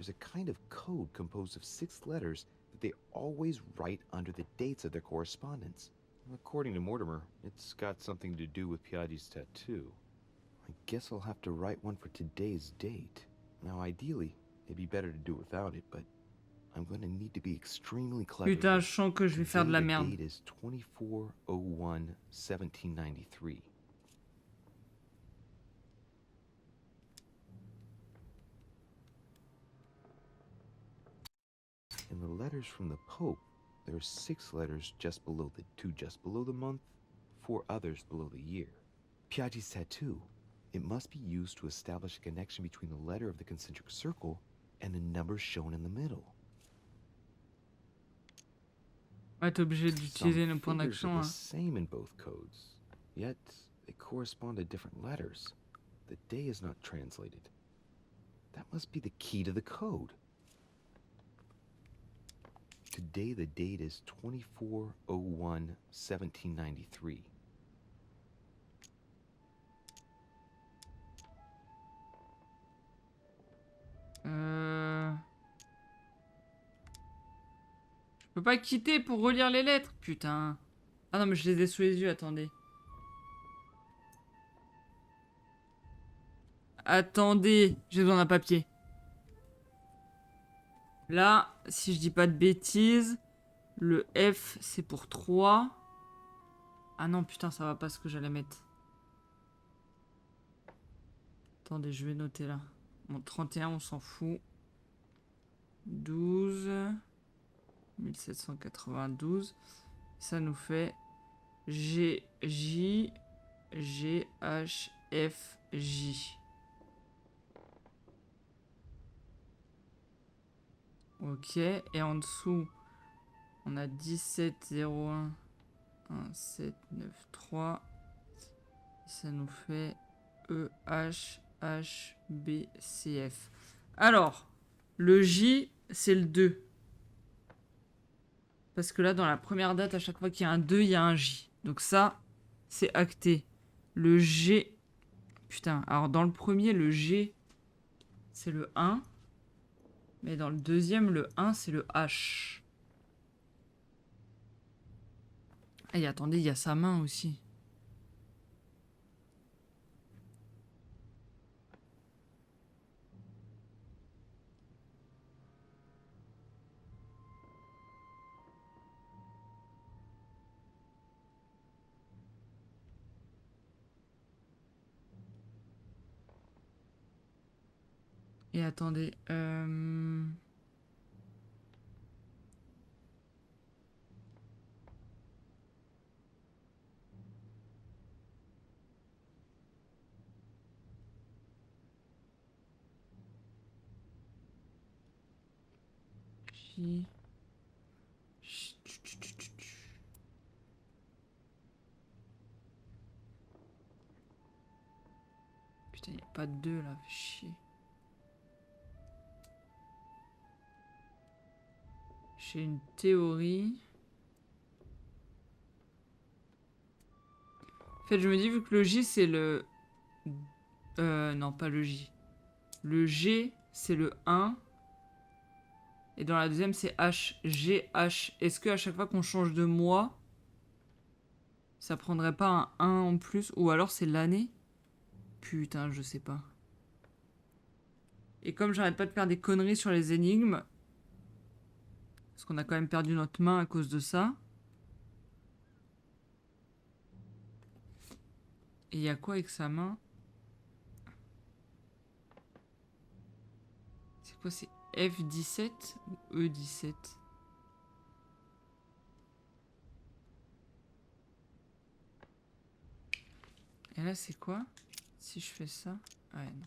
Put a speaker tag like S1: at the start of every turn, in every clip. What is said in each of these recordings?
S1: there's a kind of code composed of 6 letters that they always write under the dates of their correspondence. According to Mortimer, it's got something to do with Piaggi's tattoo. I guess I'll have to write one for today's date. Now, ideally, it'd be better to do without it, but I'm going to need to be extremely clever.
S2: Putain, je sens que je vais faire de la merde.
S1: The date is 24/01/1793. In the letters from the Pope, there are 6 letters just below the 2 just below the month, 4 others below the year. Piaggi's tattoo, it must be used to establish a connection between the letter of the concentric circle and the numbers shown in the middle.
S2: Ouais, t'es obligé d'utiliser le point d'action.
S1: Some figures are the same in both codes, yet they correspond to different letters. The day is not translated. That must be the key to the code. Today the date is 24/01/1793.
S2: Je peux pas quitter pour relire les lettres, putain. Ah non, mais je les ai sous les yeux, attendez. Attendez, j'ai besoin d'un papier. Là, si je dis pas de bêtises, le F, c'est pour 3. Ah non, putain, ça va pas ce que j'allais mettre. Attendez, je vais noter là. Bon, 31, on s'en fout. 12. 1792. Ça nous fait G, J, G, H, F, J. Ok, et en dessous, on a 17, 01, 1, 7, 9, 3. Ça nous fait E, H, H, B, C, F. Alors, le J, c'est le 2. Parce que là, dans la première date, à chaque fois qu'il y a un 2, il y a un J. Donc ça, c'est acté. Le G... Putain, alors dans le premier, le G, c'est le 1. Mais dans le deuxième, le 1, c'est le H. Et attendez, il y a sa main aussi. Et attendez, J... Putain, il n'y a pas de 2 là, chier. J'ai une théorie. En fait, je me dis, vu que le J, c'est le... non, pas le J. Le G, c'est le 1. Et dans la deuxième, c'est H, G, H. Est-ce qu'à chaque fois qu'on change de mois, ça prendrait pas un 1 en plus? Ou alors c'est l'année? Putain, je sais pas. Et comme j'arrête pas de faire des conneries sur les énigmes, parce qu'on a quand même perdu notre main à cause de ça. Et il y a quoi avec sa main? C'est quoi? C'est F17 ou E17? Et là, c'est quoi? Si je fais ça? Ouais, non.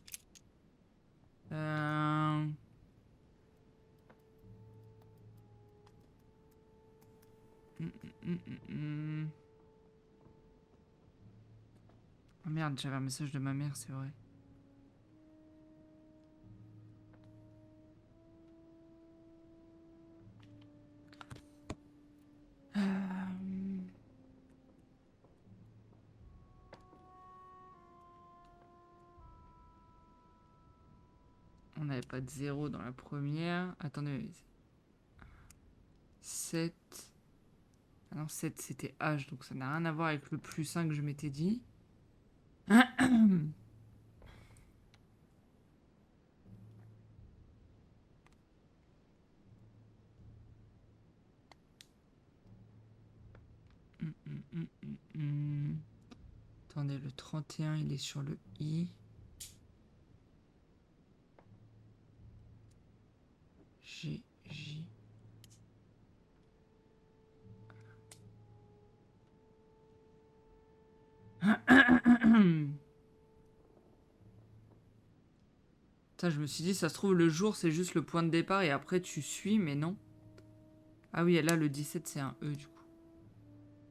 S2: Oh merde, j'avais un message de ma mère, c'est vrai. On n'avait pas de 0 dans la première. Attendez. 7. Ah non, 7 c'était H, donc ça n'a rien à voir avec le plus 1 que je m'étais dit. Attendez, le 31, il est sur le I. G, J. Ça, je me suis dit, ça se trouve, le jour, c'est juste le point de départ et après, tu suis, mais non. Ah oui, et là, le 17, c'est un E, du coup.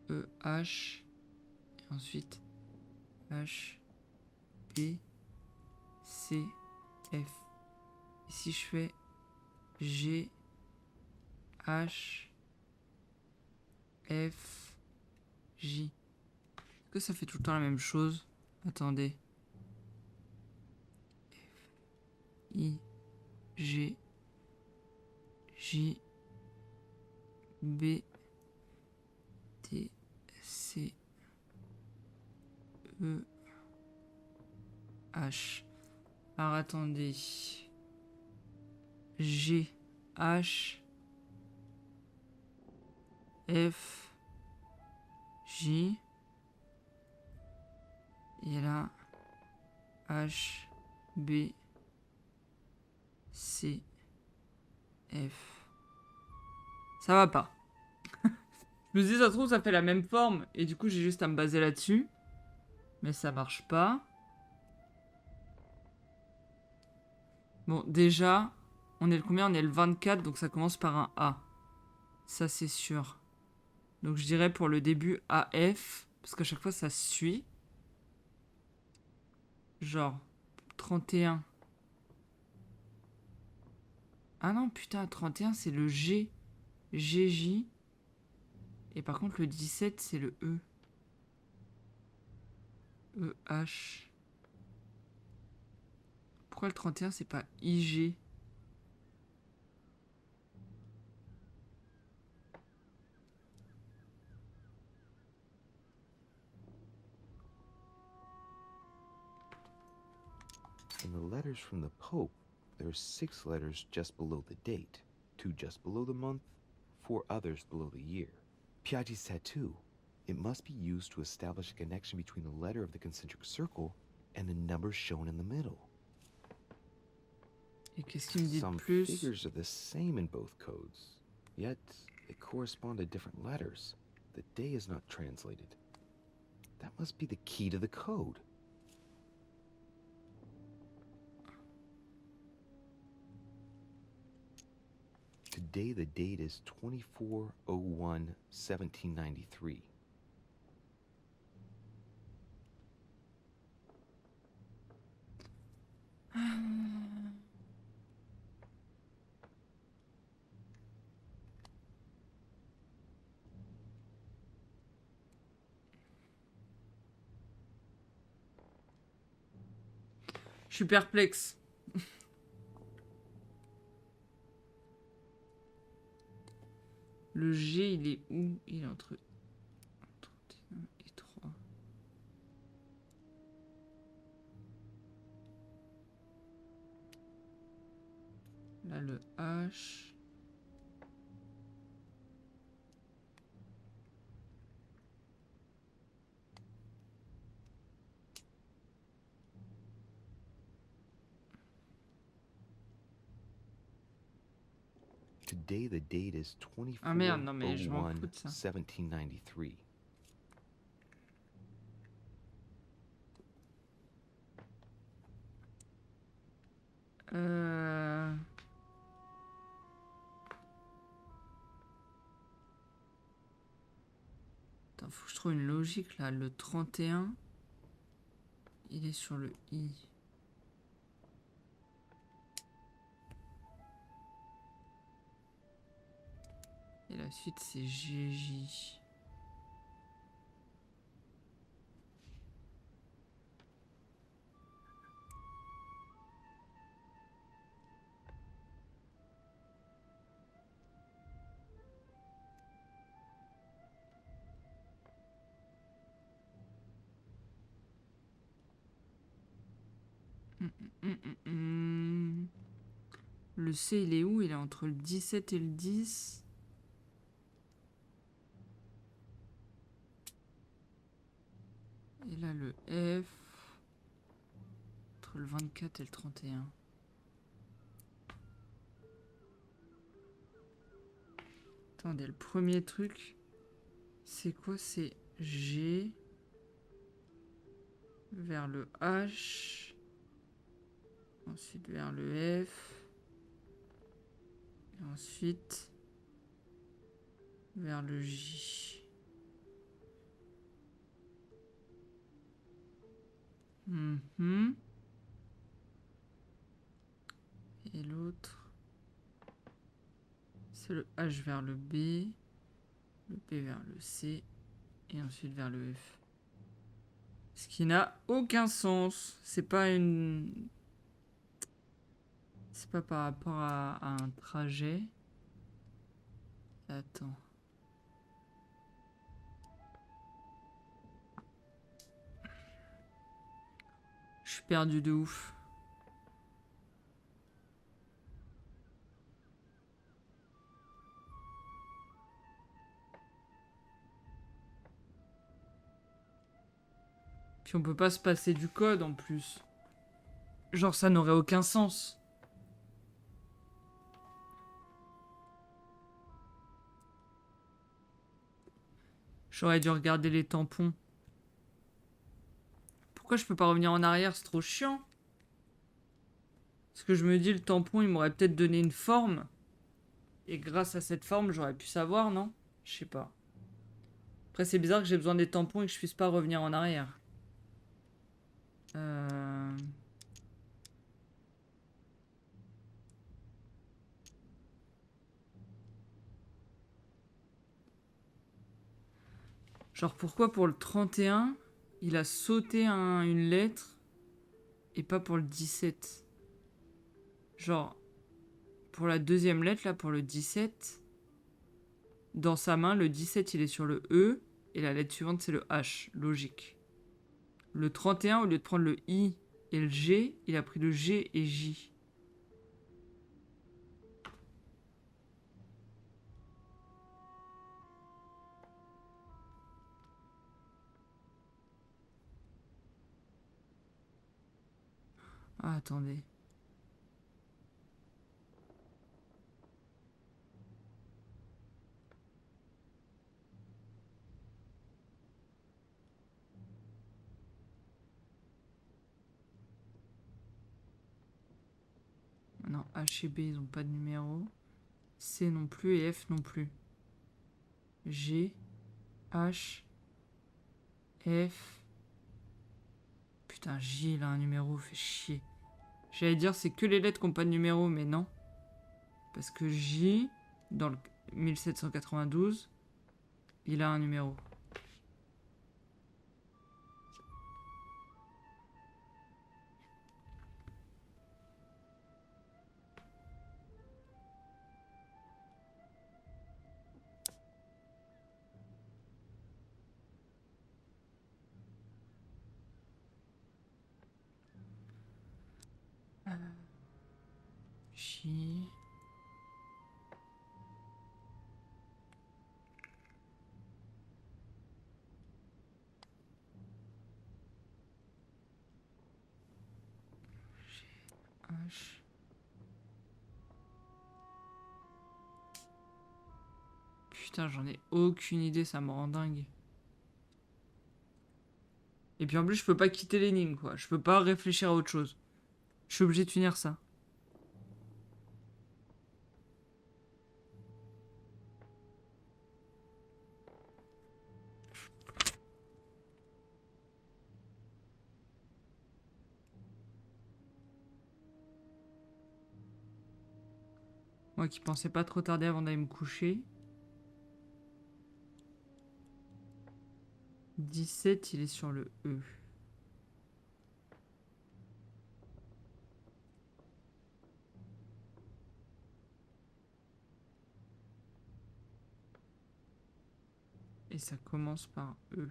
S2: E, H. Et ensuite, H, B, C, F. Ici, je fais G, H, F, J. Est-ce que ça fait tout le temps la même chose? Attendez. F, I, G, J, B, T, C, E, H. Alors attendez. G, H, F, J. Et là, H, B, C, F. Ça va pas. Je me dis, ça se trouve, ça fait la même forme. Et du coup, j'ai juste à me baser là-dessus. Mais ça marche pas. Bon, déjà, on est le combien? On est le 24, donc ça commence par un A. Ça, c'est sûr. Donc, je dirais pour le début AF. Parce qu'à chaque fois, ça suit. Genre, 31. Ah non, putain, 31, c'est le G. GJ. Et par contre, le 17, c'est le E. EH. Pourquoi le 31, c'est pas IG?
S1: In the letters from the Pope, there are 6 letters just below the date, 2 just below the month, 4 others below the year. Piaggi's tattoo. It must be used to establish a connection between the letter of the concentric circle and the number shown in the middle.
S2: Et qu'est-ce qu'il me dit de
S1: Some
S2: plus?
S1: figures are the same in both codes, yet they correspond to different letters. The day is not translated. That must be the key to the code. Today the date is 24/01/1793.
S2: Je suis perplexe. Le G, il est où? Il est entre 31 et 3. Là, le H.
S1: Today the date is
S2: Ah merde, non mais je m'en fous de ça.
S1: 24/01/1793.
S2: Attends, faut que je trouve une logique là. Le 31, il est sur le I. Et la suite, c'est GJ. Le C, il est où? Il est entre le 17 et le 10. Et là, le F. Entre le 24 et le 31. Attendez, le premier truc, c'est quoi? C'est G vers le H. Ensuite vers le F. Et ensuite vers le J. Et l'autre, c'est le H vers le B vers le C, et ensuite vers le F. Ce qui n'a aucun sens. C'est pas une... C'est pas par rapport à un trajet. Attends. Je suis perdu de ouf. Puis on peut pas se passer du code en plus. Genre ça n'aurait aucun sens. J'aurais dû regarder les tampons. Pourquoi je peux pas revenir en arrière? C'est trop chiant. Parce que je me dis, le tampon, il m'aurait peut-être donné une forme. Et grâce à cette forme, j'aurais pu savoir, non? Je sais pas. Après, c'est bizarre que j'ai besoin des tampons et que je puisse pas revenir en arrière. Genre, pourquoi pour le 31, il a sauté une lettre et pas pour le 17? Genre, pour la deuxième lettre, là, pour le 17, dans sa main, le 17, il est sur le E et la lettre suivante, c'est le H. Logique. Le 31, au lieu de prendre le I et le G, il a pris le G et J. Ah, attendez. Non, H et B, ils n'ont pas de numéro. C non plus et F non plus. G, H, F. Putain, J, il a un numéro, fait chier. J'allais dire, c'est que les lettres qui n'ont pas de numéro, mais non. Parce que J, dans le 1792, il a un numéro. J. H. Putain, j'en ai aucune idée, ça me rend dingue. Et puis en plus, je peux pas quitter l'énigme, quoi. Je peux pas réfléchir à autre chose. Je suis obligé de finir ça. Moi qui pensais pas trop tarder avant d'aller me coucher. 17, il est sur le E. Et ça commence par E.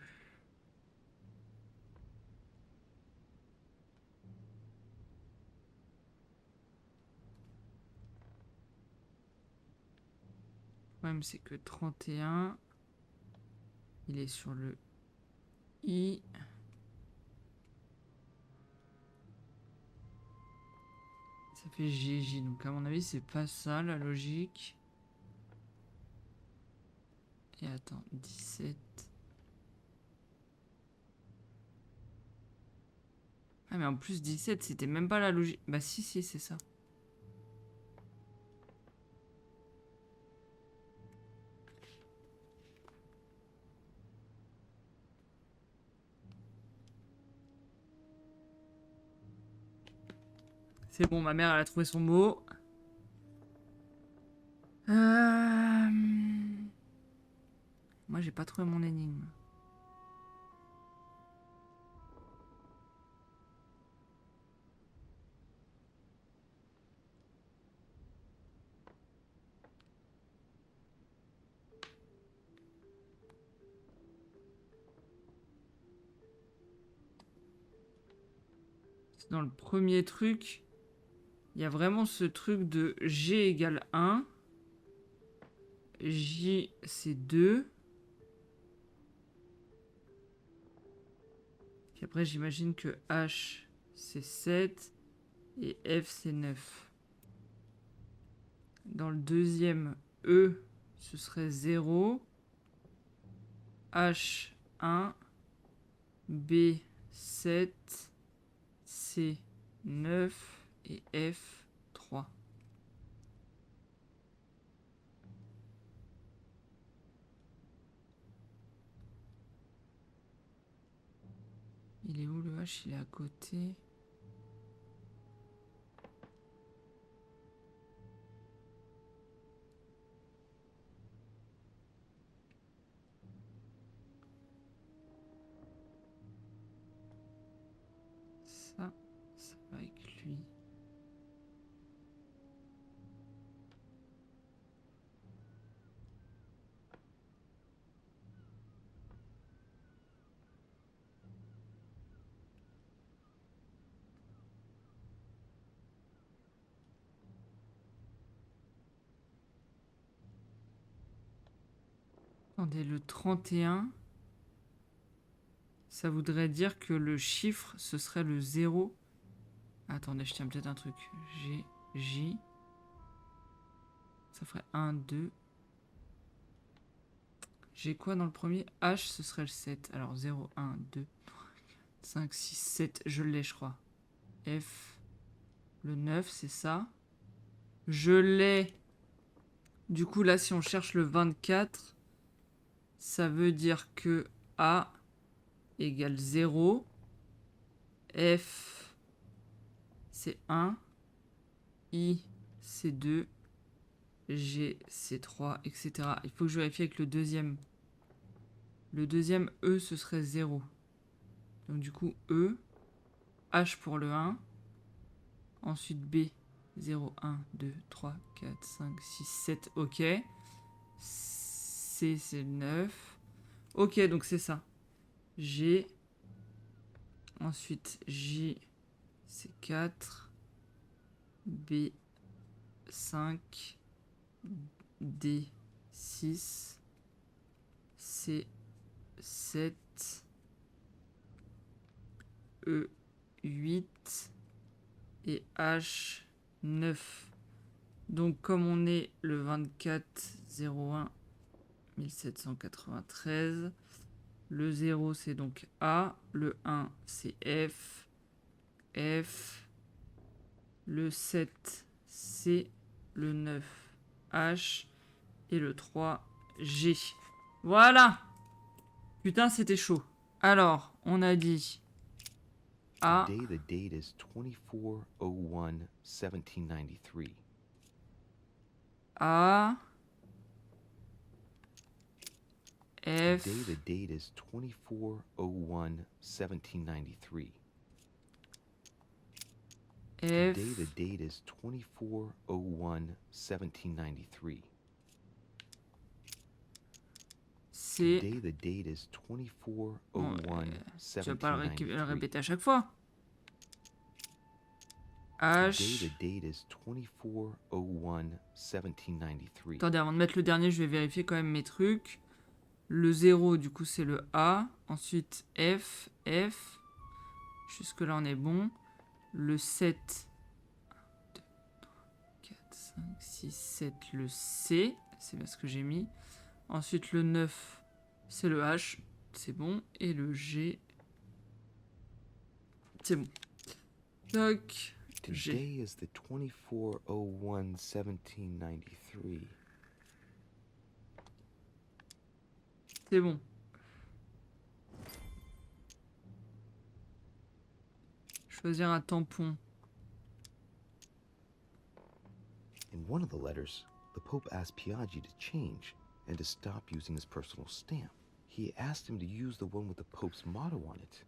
S2: problème, c'est que 31, il est sur le I. Ça fait GJ, donc à mon avis, c'est pas ça la logique. Et attends, 17. Ah, mais en plus, 17, c'était même pas la logique. Bah, si, si, c'est ça. C'est bon, ma mère, elle a trouvé son mot. Moi, j'ai pas trouvé mon énigme. Dans le premier truc, il y a vraiment ce truc de G égale 1. J, c'est 2. Puis après, j'imagine que H, c'est 7. Et F, c'est 9. Dans le deuxième, E, ce serait 0. H, 1. B, 7. C, 9. Et F, 3. Il est où le H? Il est à côté. Ça va avec lui. Attendez, le 31, ça voudrait dire que le chiffre, ce serait le 0. Attendez, je tiens peut-être un truc. G, J. Ça ferait 1, 2. J'ai quoi dans le premier? H, ce serait le 7. Alors 0, 1, 2, 5, 6, 7. Je l'ai, je crois. F, le 9, c'est ça. Je l'ai. Du coup, là, si on cherche le 24, ça veut dire que A égale 0. F, c'est 1. I, c'est 2. G, c'est 3, etc. Il faut que je vérifie avec le deuxième. Le deuxième, E, ce serait 0. Donc du coup, E. H pour le 1. Ensuite, B. 0, 1, 2, 3, 4, 5, 6, 7. Ok. C, c'est 9. Ok, donc c'est ça. G. Ensuite, J, c'est 4. B, 5. D, 6. C, 7. E, 8. Et H, 9. Donc, comme on est le 24-01 1793, le 0, c'est donc A. Le 1, c'est F. F. Le 7, C. Le 9, H. Et le 3, G. Voilà! Putain, c'était chaud. Alors, on a dit A.
S1: Today the date is 24/01/1793.
S2: A. F.
S1: Today the date is 24/01/1793.
S2: F.
S1: Today the date is 24/01/1793.
S2: C.
S1: Today the date is
S2: Bon, tu vas pas le
S1: 24/01/1793.
S2: répéter à chaque fois.
S1: Today,
S2: H.
S1: the date is 24/01/1793.
S2: Attendez, avant de mettre le dernier, je vais vérifier quand même mes trucs. Le 0, du coup, c'est le A. Ensuite, F, F. Jusque-là, on est bon. Le 7. 1, 2, 3, 4, 5, 6, 7. Le C. C'est bien ce que j'ai mis. Ensuite, le 9, c'est le H. C'est bon. Et le G. C'est bon. Toc. G.
S1: Today is the 24/01/1793.
S2: C'est bon. Choisir un tampon.
S1: In one of the letters, the Pope asked Piaggi to change and to stop using his personal stamp. He asked him to use the one with the Pope's motto on it.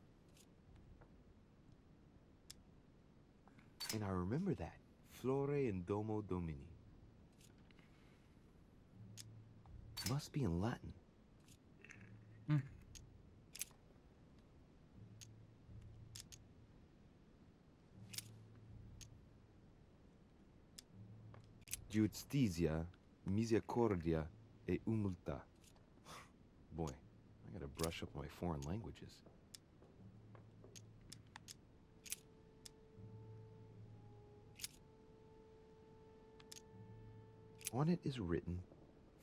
S1: And I remember that. Flore in domo domini. Must be in Latin. Giustizia, misericordia, et humiltà. Boy, I gotta brush up my foreign languages. On it is written,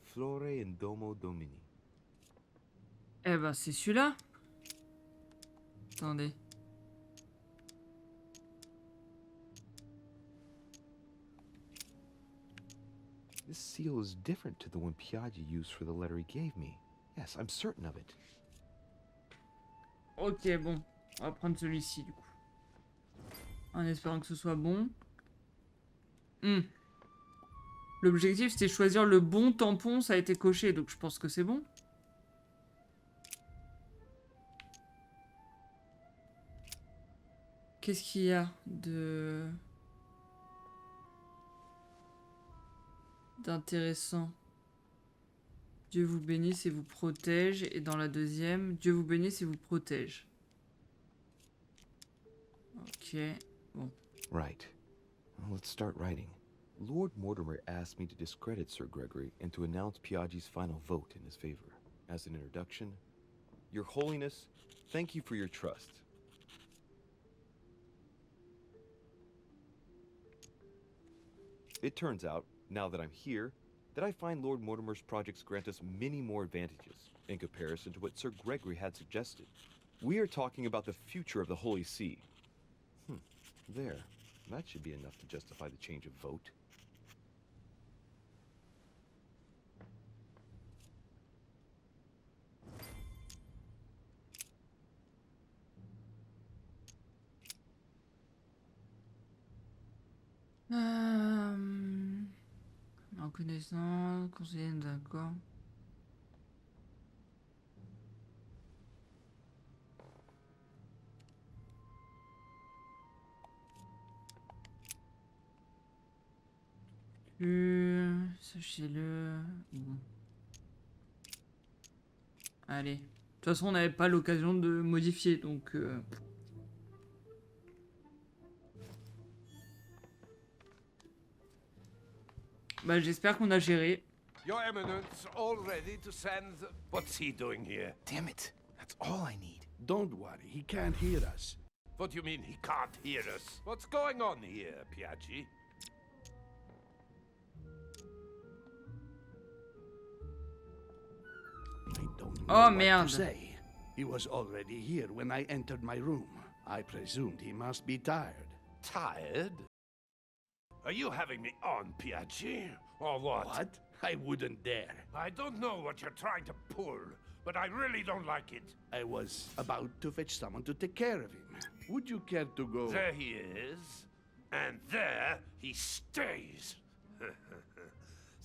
S1: Flore in domo domini.
S2: Eh ben, c'est celui-là. Attendez.
S1: This seal is different to the one Piaggi used for the letter he gave me. Yes, I'm certain of it.
S2: Ok, bon. On va prendre celui-ci, du coup. En espérant que ce soit bon. L'objectif, c'était choisir le bon tampon. Ça a été coché, donc je pense que c'est bon. Qu'est-ce qu'il y a de... d'intéressant? Dieu vous bénisse et vous protège. Et dans la deuxième, Dieu vous bénisse et vous protège. Ok, bon.
S1: Right. Well, let's start writing. Lord Mortimer asked me to discredit Sir Gregory and to announce Piaggi's final vote in his favor. As an introduction, Your Holiness, thank you for your trust. It turns out, now that I'm here, that I find Lord Mortimer's projects grant us many more advantages in comparison to what Sir Gregory had suggested. We are talking about the future of the Holy See. There. That should be enough to justify the change of vote.
S2: En connaissance, conseiller d'accord. Sachez-le. Bon. Allez. De toute façon, on n'avait pas l'occasion de modifier, donc... Bah, j'espère qu'on a géré.
S3: Your Eminence, all ready to send... What's he doing here?
S1: Damn it. That's all I need.
S4: Don't worry, he can't hear us.
S3: What do you mean he can't hear us? What's going on here, Piaggi?
S4: I don't know
S2: Oh,
S4: what
S2: merde.
S4: to say. He was already here when I entered my room. I presumed he must be tired.
S3: Tired? Are you having me on, Piaggi? Or what?
S4: What? I wouldn't dare.
S3: I don't know what you're trying to pull, but I really don't like it.
S4: I was about to fetch someone to take care of him. Would you care to go?
S3: There he is, and there he stays.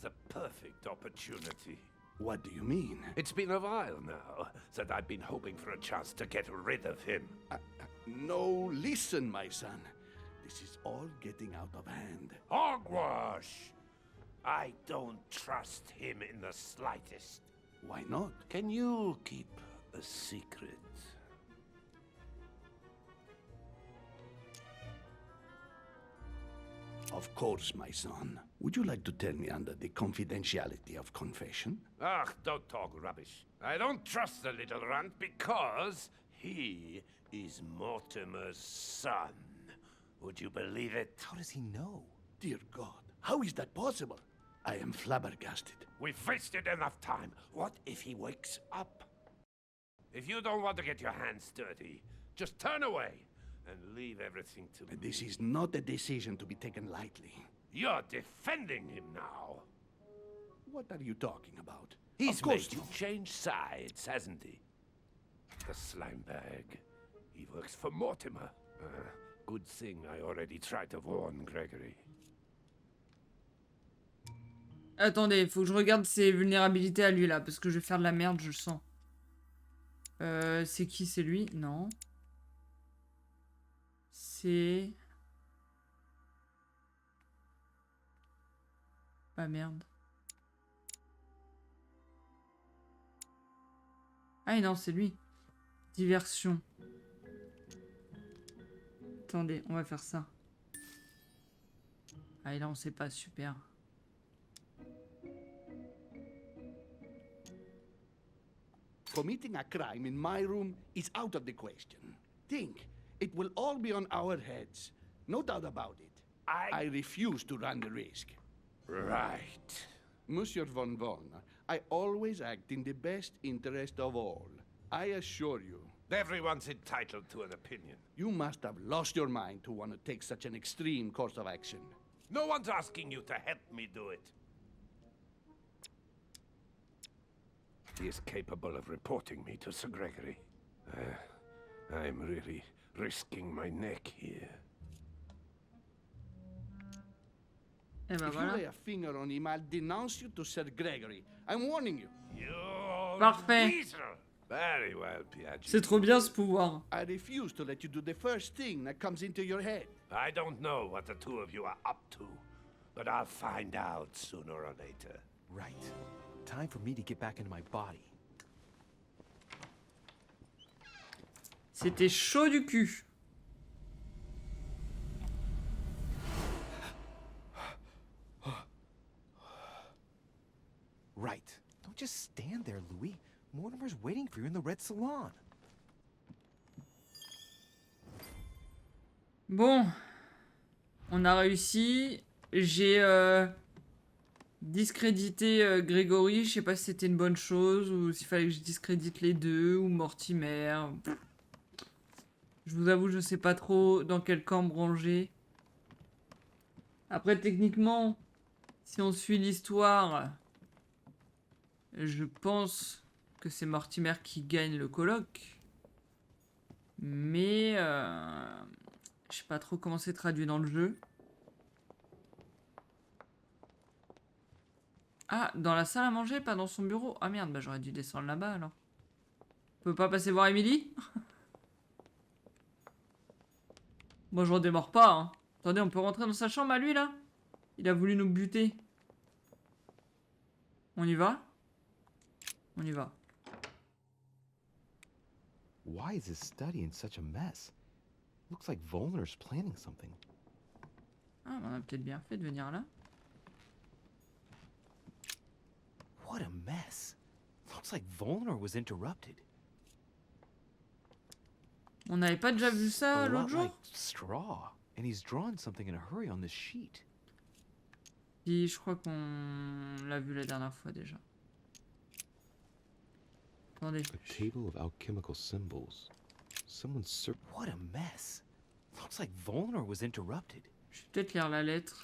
S3: The perfect opportunity.
S4: What do you mean?
S3: It's been a while now that I've been hoping for a chance to get rid of him.
S4: No, listen, my son. This is all getting out of hand.
S3: Hogwash! I don't trust him in the slightest.
S4: Why not?
S3: Can you keep a secret?
S4: Of course, my son. Would you like to tell me under the confidentiality of confession?
S3: Ach, don't talk rubbish. I don't trust the little runt because he is Mortimer's son. Would you believe it?
S1: How does he know?
S4: Dear God, how is that possible? I am flabbergasted.
S3: We've wasted enough time. What if he wakes up? If you don't want to get your hands dirty, just turn away and leave everything to me.
S4: This is not a decision to be taken lightly.
S3: You're defending him now.
S4: What are you talking about?
S3: He's
S4: Of course
S3: made you
S4: not.
S3: change sides, hasn't he? The slime bag. He works for Mortimer. Good thing I already tried to warn Gregory.
S2: Attendez, faut que je regarde ses vulnérabilités à lui là, parce que je vais faire de la merde, je le sens. C'est qui? C'est lui? Non. C'est... Ah merde. Ah non, c'est lui. Diversion. Attendez, on va faire ça. Ah et là on sait pas, super.
S4: Committing a crime in my room is out of the question. Think, it will all be on our heads. No doubt about it. I refuse to run the risk.
S3: Right.
S4: Monsieur von Von, I always act in the best interest of all. I assure you.
S3: Everyone's entitled to an opinion.
S4: You must have lost your mind to want to take such an extreme course of action.
S3: No one's asking you to help me do it. He is capable of reporting me to Sir Gregory. I'm really risking my neck here.
S2: Eh ben
S4: If you
S2: voilà.
S4: lay a finger on him, I'll denounce you to Sir Gregory. I'm warning you.
S3: You
S2: Parfait.
S3: weasel! Very well, Piaggi.
S2: C'est trop bien ce pouvoir.
S4: I refuse to let you do the first thing that comes into your head.
S3: I don't know what the two of you are up to, but I'll find out sooner or later.
S1: Right. Time for me to get back into my body.
S2: C'était chaud du cul.
S1: Right. Don't just stand there, Louis. Mortimer's waiting for you in the red salon.
S2: Bon. On a réussi. J'ai discrédité Grégory. Je sais pas si c'était une bonne chose ou s'il fallait que je discrédite les deux ou Mortimer. Je vous avoue, je sais pas trop dans quel camp me ranger. Après, techniquement, si on suit l'histoire, je pense que c'est Mortimer qui gagne le colloque. Mais je sais pas trop comment c'est traduit dans le jeu. Ah, dans la salle à manger, pas dans son bureau. Ah merde, bah j'aurais dû descendre là-bas alors. On peut pas passer voir Emily? Moi je redémarre pas, hein. Attendez, on peut rentrer dans sa chambre à lui là? Il a voulu nous buter. On y va? On y va.
S1: Why is his study in such a mess? Looks like Volner's planning something.
S2: Ah, on a peut-être bien fait de venir là.
S1: What a mess. Looks like Volner was interrupted.
S2: On n'avait pas déjà vu ça
S1: A
S2: l'autre
S1: lot
S2: jour?
S1: like straw. And he's drawn something in a hurry on this sheet.
S2: Si, je crois qu'on l'a vu la dernière fois déjà. Attendez.
S1: A table of alchemical symbols. Someone's What a mess. Looks like Volner was interrupted.
S2: Je vais peut-être lire la lettre.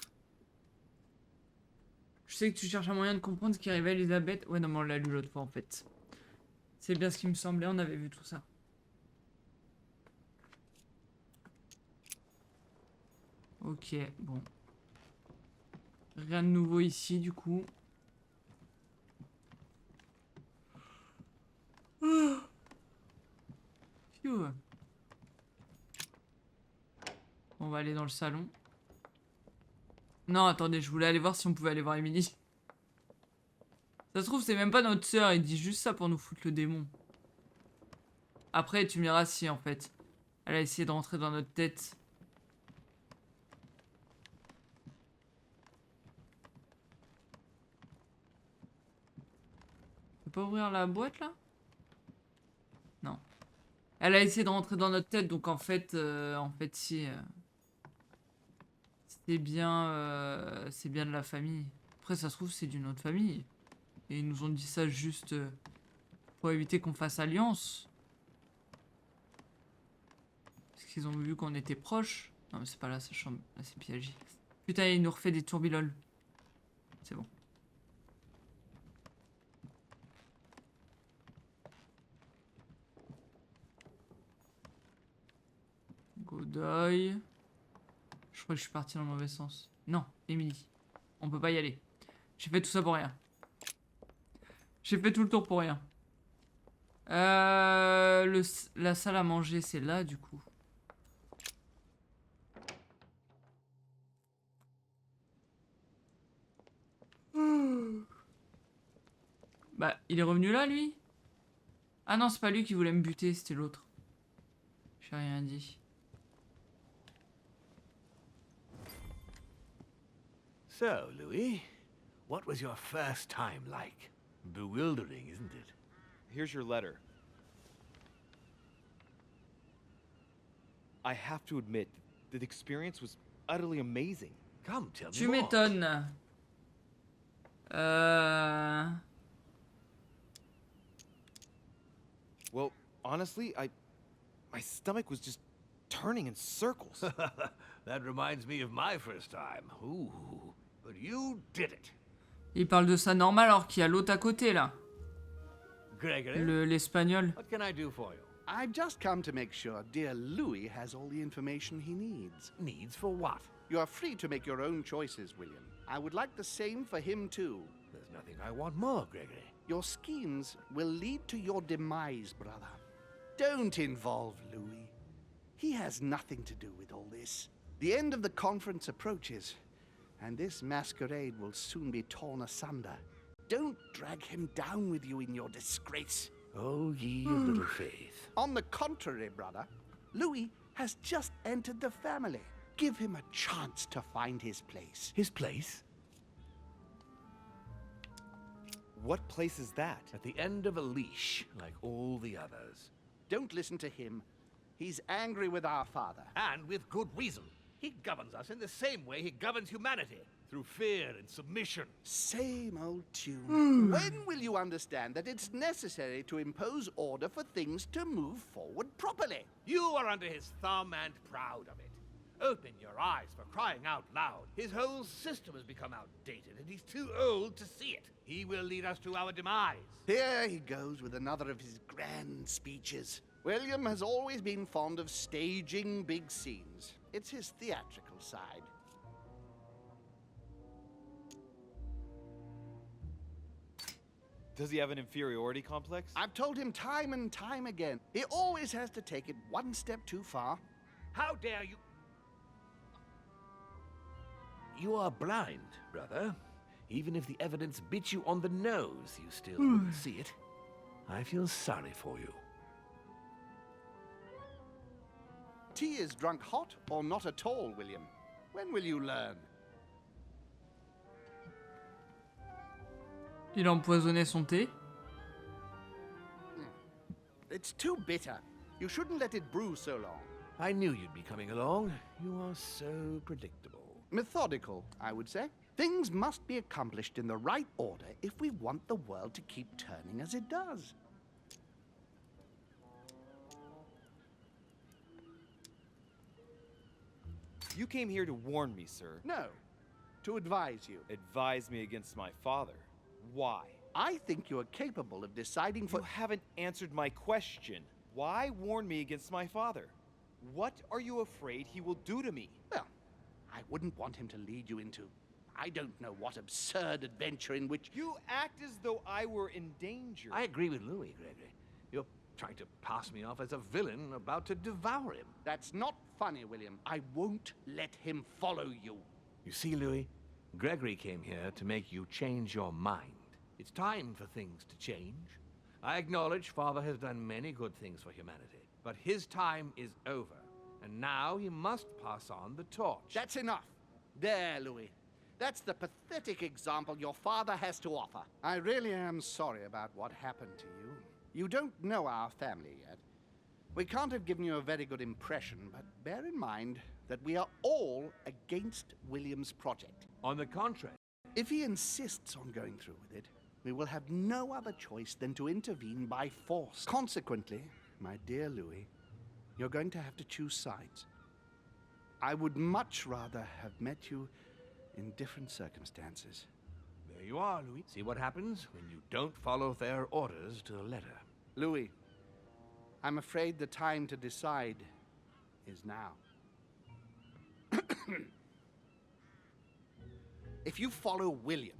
S2: Je sais que tu cherches un moyen de comprendre ce qui arrivait à Elisabeth. Ouais, non, mais on l'a lu l'autre fois en fait. C'est bien ce qui me semblait, on avait vu tout ça. Ok, bon. Rien de nouveau ici, du coup. Phew. On va aller dans le salon. Non, attendez, je voulais aller voir si on pouvait aller voir Emily. Ça se trouve, c'est même pas notre sœur, il dit juste ça pour nous foutre le démon. Après, tu me diras si, en fait. Elle a essayé de rentrer dans notre tête. pas ouvrir la boîte là? Non. Elle a essayé de rentrer dans notre tête, donc en fait si. C'est bien de la famille. Après, ça se trouve, c'est d'une autre famille. Et ils nous ont dit ça juste pour éviter qu'on fasse alliance. Parce qu'ils ont vu qu'on était proches. Non, mais c'est pas là, sa chambre. Là, c'est Piagi. Putain, il nous refait des tourbiloles. C'est bon. Godoy. Je crois que je suis parti dans le mauvais sens. Non, Émilie. On peut pas y aller. J'ai fait tout ça pour rien. J'ai fait tout le tour pour rien. La salle à manger, c'est là, du coup. Bah, il est revenu là, lui? Ah non, c'est pas lui qui voulait me buter, c'était l'autre. J'ai rien dit.
S3: So, Louis, what was your first time like? Bewildering, isn't it?
S1: Here's your letter. I have to admit that the experience was utterly amazing.
S3: Come, tell me
S2: Tu
S3: more.
S2: m'étonnes.
S1: Well, honestly, my stomach was just turning in circles.
S3: That reminds me of my first time. Ooh, but you did it.
S2: Il parle de ça normal alors qu'il y a l'autre à côté, là.
S3: Gregory,
S2: L'espagnol.
S3: what can I do for you?
S4: I've just come to make sure dear Louis has all the information he needs.
S3: Needs for what?
S4: You are free to make your own choices, William. I would like the same for him too.
S3: There's nothing I want more, Gregory.
S4: Your schemes will lead to your demise, brother. Don't involve Louis. He has nothing to do with all this. The end of the conference approaches, and this masquerade will soon be torn asunder. Don't drag him down with you in your disgrace.
S3: Oh, ye of little faith.
S4: On the contrary, brother, Louis has just entered the family. Give him a chance to find his place.
S3: His place?
S1: What place is that?
S3: At the end of a leash, like all the others.
S4: Don't listen to him. He's angry with our father.
S3: And with good reason. He governs us in the same way he governs humanity. Through fear and submission.
S4: Same old tune. When will you understand that it's necessary to impose order for things to move forward properly?
S3: You are under his thumb and proud of it. Open your eyes for crying out loud. His whole system has become outdated and he's too old to see it. He will lead us to our demise.
S4: Here he goes with another of his grand speeches. William has always been fond of staging big scenes. It's his theatrical side.
S1: Does he have an inferiority complex?
S4: I've told him time and time again. He always has to take it one step too far.
S3: How dare you? You are blind, brother. Even if the evidence bit you on the nose, you still wouldn't see it. I feel sorry for you.
S4: Tea is drunk hot or not at all, William. When will you learn?
S2: Il a empoisonné son thé.
S4: It's too bitter. You shouldn't let it brew so long.
S3: I knew you'd be coming along. You are so predictable.
S4: Methodical, I would say. Things must be accomplished in the right order if we want the world to keep turning as it does.
S1: You came here to warn me, sir.
S4: No, to advise you.
S1: Advise me against my father. Why?
S4: I think you are capable of deciding for...
S1: You haven't answered my question. Why warn me against my father? What are you afraid he will do to me?
S4: Well, I wouldn't want him to lead you into... I don't know what absurd adventure in which...
S1: You act as though I were in danger.
S3: I agree with Louis, Gregory. You're trying to pass me off as a villain about to devour him.
S4: That's not funny, William. I won't let him follow you.
S3: You see, Louis, Gregory came here to make you change your mind. It's time for things to change. I acknowledge Father has done many good things for humanity, but his time is over, and now he must pass on the torch.
S4: That's enough. There, Louis. That's the pathetic example your father has to offer. I really am sorry about what happened to you. You don't know our family yet. We can't have given you a very good impression, but bear in mind that we are all against William's project.
S3: On the contrary,
S4: If he insists on going through with it, we will have no other choice than to intervene by force. Consequently, my dear Louis, you're going to have to choose sides. I would much rather have met you in different circumstances.
S3: there you are, Louis. See what happens when you don't follow their orders to the letter.
S4: Louis, I'm afraid the time to decide is now. If you follow William,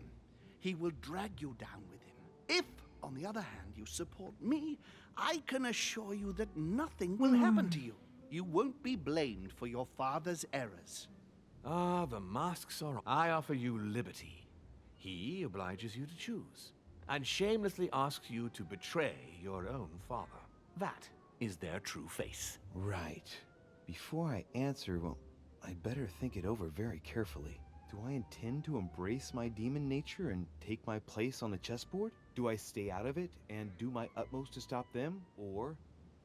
S4: he will drag you down with him. If, on the other hand, you support me, I can assure you that nothing will happen to you. You won't be blamed for your father's errors.
S3: Ah, the masks are on. I offer you liberty. He obliges you to choose, and shamelessly asks you to betray your own father. That is their true face.
S1: Right. Before I answer, well, I'd better think it over very carefully. Do I intend to embrace my demon nature and take my place on the chessboard? Do I stay out of it and do my utmost to stop them? Or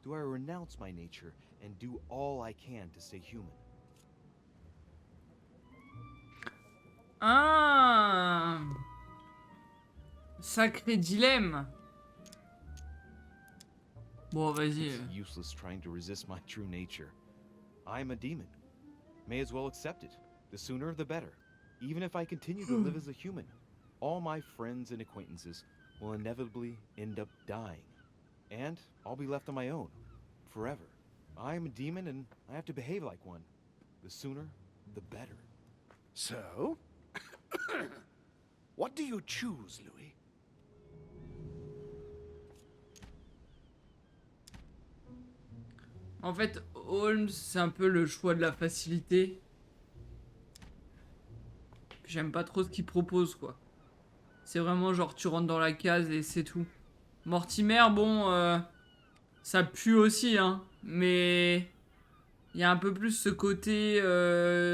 S1: do I renounce my nature and do all I can to stay human?
S2: Ah, sacré dilemme. Bon, vas-y.
S1: It's useless trying to resist my true nature. I'm a demon. May as well accept it. The sooner the better. Even if I continue to live as a human, all my friends and acquaintances will inevitably end up dying. And I'll be left on my own, forever. I'm a demon and I have to behave like one. The sooner, the better.
S4: So, what do you choose, Louis?
S2: En fait, Holmes, c'est un peu le choix de la facilité. J'aime pas trop ce qu'il propose, quoi. C'est vraiment genre, tu rentres dans la case et c'est tout. Mortimer, bon, ça pue aussi, hein. Mais il y a un peu plus ce côté,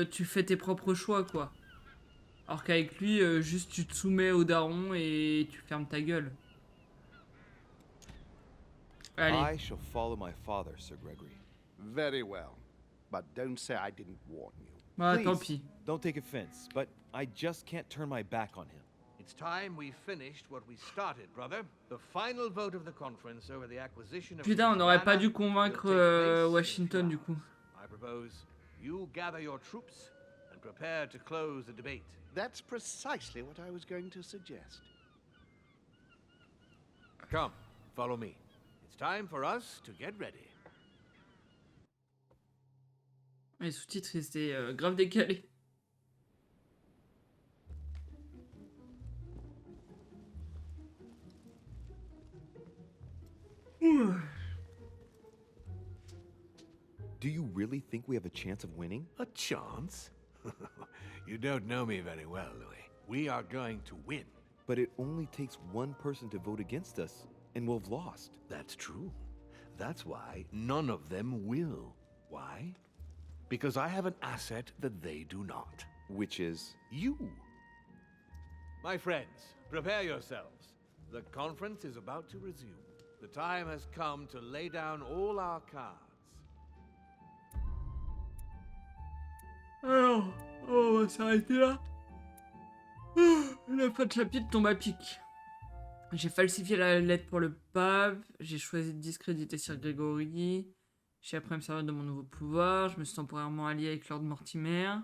S2: tu fais tes propres choix, quoi. Alors qu'avec lui, juste tu te soumets au daron et tu fermes ta gueule. Allez.
S1: I shall follow my father, Sir Gregory.
S4: Very well. But don't say I didn't warn you.
S2: Bah, tant
S1: Please,
S2: pis.
S1: don't take offense, but I just can't turn my back on him.
S3: It's time we finished what we started, brother. The final vote of the conference over the acquisition of
S2: Putain, on n'aurait pas dû
S3: Louisiana
S2: convaincre
S3: will take place in
S2: Washington, du
S3: 2
S2: coup.
S3: hours. I propose you gather your troops and prepare to close the debate.
S4: That's precisely what I was going to suggest.
S3: Come, follow me. It's time for us to get ready.
S2: Les sous-titres, c'était grave décalé.
S1: Do you really think we have a chance of winning?
S3: A chance? You don't know me very well, Louis. We are going to win.
S1: But it only takes one person to vote against us, and we'll have lost.
S3: That's true. That's why none of them will. Why? Because I have an asset that they do not.
S1: Which is...
S3: You. My friends, prepare yourselves. The conference is about to resume. The time has come to lay down all our cards.
S2: Alors, on va s'arrêter là. La fin de chapitre tombe à pic. J'ai falsifié la lettre pour le pape. J'ai choisi de discréditer Sir Gregory. J'ai appris à me servir de mon nouveau pouvoir. Je me suis temporairement allié avec Lord Mortimer.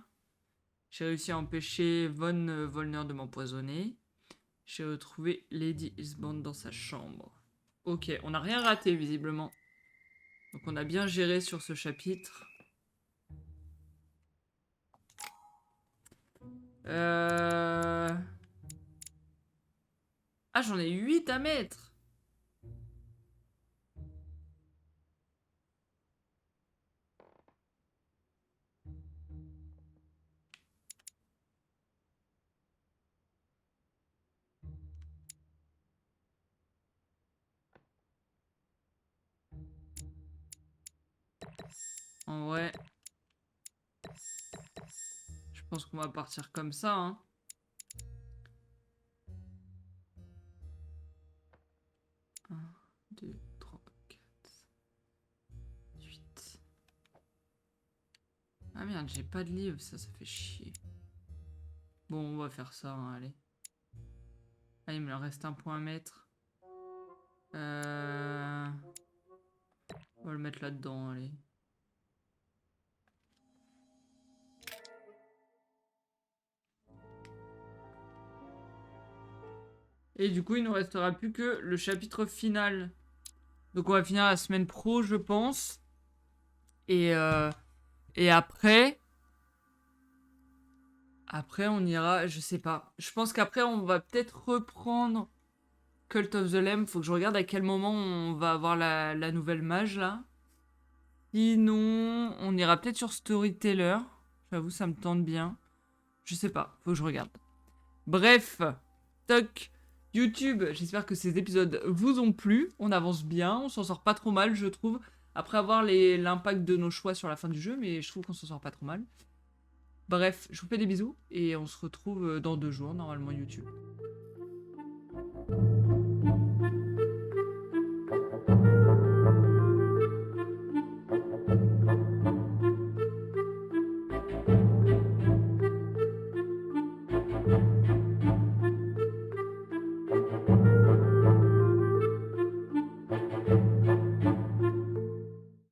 S2: J'ai réussi à empêcher Von Wollner de m'empoisonner. J'ai retrouvé Lady Isband dans sa chambre. Ok, on n'a rien raté visiblement. Donc on a bien géré sur ce chapitre. Ah, j'en ai 8 à mettre. En vrai, je pense qu'on va partir comme ça, hein. 2, 3, 4, 8. Ah merde, j'ai pas de livre, ça fait chier. Bon, on va faire ça, hein, allez. Ah, il me reste un point à mettre. On va le mettre là-dedans, allez. Et du coup, il nous restera plus que le chapitre final. Donc on va finir la semaine pro, je pense. Et après... Après, on ira... Je sais pas. Je pense qu'après, on va peut-être reprendre Cult of the Lamb. Faut que je regarde à quel moment on va avoir la nouvelle mage, là. Sinon, on ira peut-être sur Storyteller. J'avoue, ça me tente bien. Je sais pas. Faut que je regarde. Bref. Toc. YouTube, j'espère que ces épisodes vous ont plu. On avance bien, on s'en sort pas trop mal, je trouve. Après avoir l'impact de nos choix sur la fin du jeu, mais je trouve qu'on s'en sort pas trop mal. Bref, je vous fais des bisous et on se retrouve dans 2 jours, normalement, YouTube.